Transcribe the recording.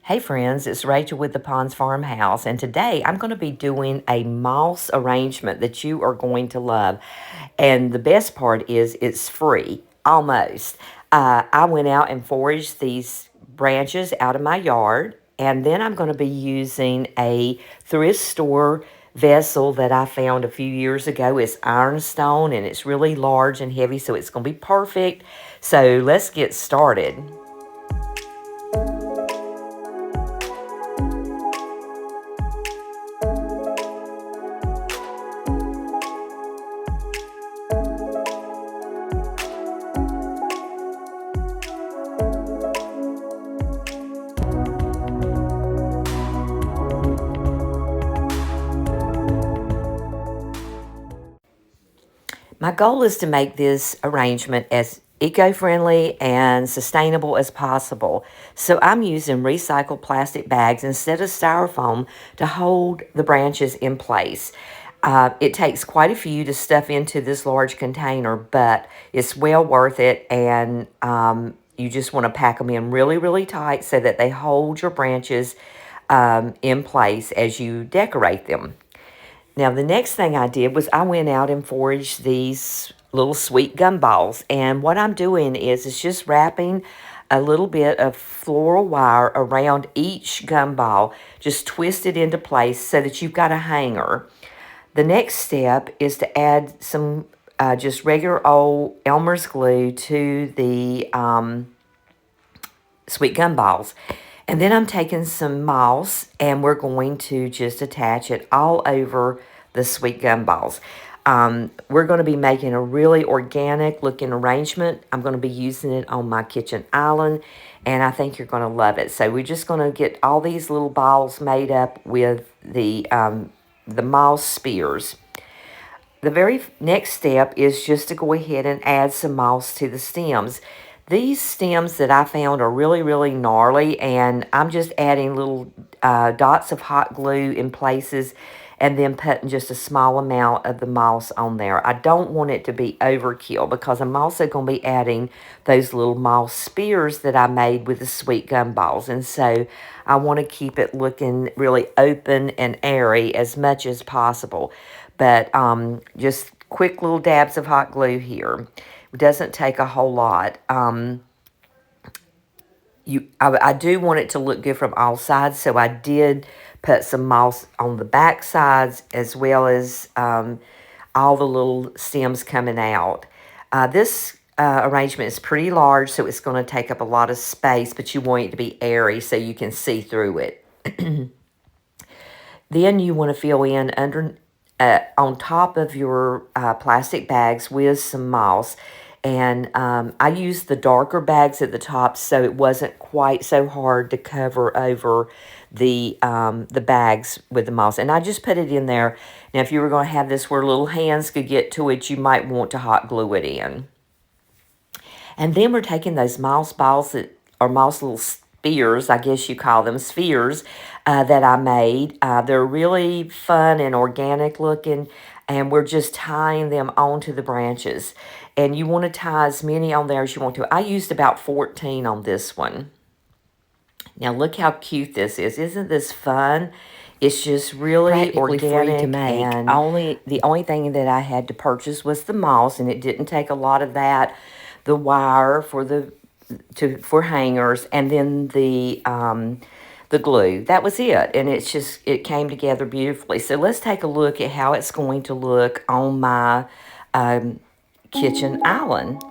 Hey friends, it's Rachel with the Ponds Farmhouse, and today I'm going to be doing a moss arrangement that you are going to love. And the best part is it's free, almost. I went out and foraged these branches out of my yard, and then I'm going to be using a thrift store vessel that I found a few years ago. It's ironstone and it's really large and heavy, so it's going to be perfect. So let's get started. My goal is to make this arrangement as eco-friendly and sustainable as possible. So I'm using recycled plastic bags instead of styrofoam to hold the branches in place. It takes quite a few to stuff into this large container, but it's well worth it, and you just want to pack them in really, really tight so that they hold your branches in place as you decorate them. Now, the next thing I did was I went out and foraged these little sweet gumballs. And what I'm doing is it's just wrapping a little bit of floral wire around each gumball, just twist it into place so that you've got a hanger. The next step is to add some just regular old Elmer's glue to the sweet gumballs. And then I'm taking some moss and we're going to just attach it all over the sweet gumballs. We're going to be making a really organic looking arrangement. I'm going to be using it on my kitchen island, and I think you're going to love it. So we're just going to get all these little balls made up with the moss spears. The very next step is just to go ahead and add some moss to the stems. These stems that I found are really, really gnarly, and I'm just adding little dots of hot glue in places and then putting just a small amount of the moss on there. I don't want it to be overkill because I'm also going to be adding those little moss spears that I made with the sweet gumballs. And so I want to keep it looking really open and airy as much as possible. But just quick little dabs of hot glue here. It doesn't take a whole lot. I do want it to look good from all sides, so I did put some moss on the back sides as well as all the little stems coming out. This arrangement is pretty large, so it's going to take up a lot of space, but you want it to be airy so you can see through it. Then you want to fill in on top of your plastic bags with some moss. And I used the darker bags at the top so it wasn't quite so hard to cover over the bags with the moss. And I just put it in there. Now, if you were going to have this where little hands could get to it, you might want to hot glue it in. And then we're taking those moss balls that are moss little spears, I guess you call them spheres, that I made. They're really fun and organic looking, and we're just tying them onto the branches. And you want to tie as many on there as you want to. I used about 14 on this one. Now look how cute this is. Isn't this fun? It's just really organic, free to make. And the only thing that I had to purchase was the moss, and it didn't take a lot of that. The wire for hangers, and then the glue. That was it, and it came together beautifully. So let's take a look at how it's going to look on my kitchen island.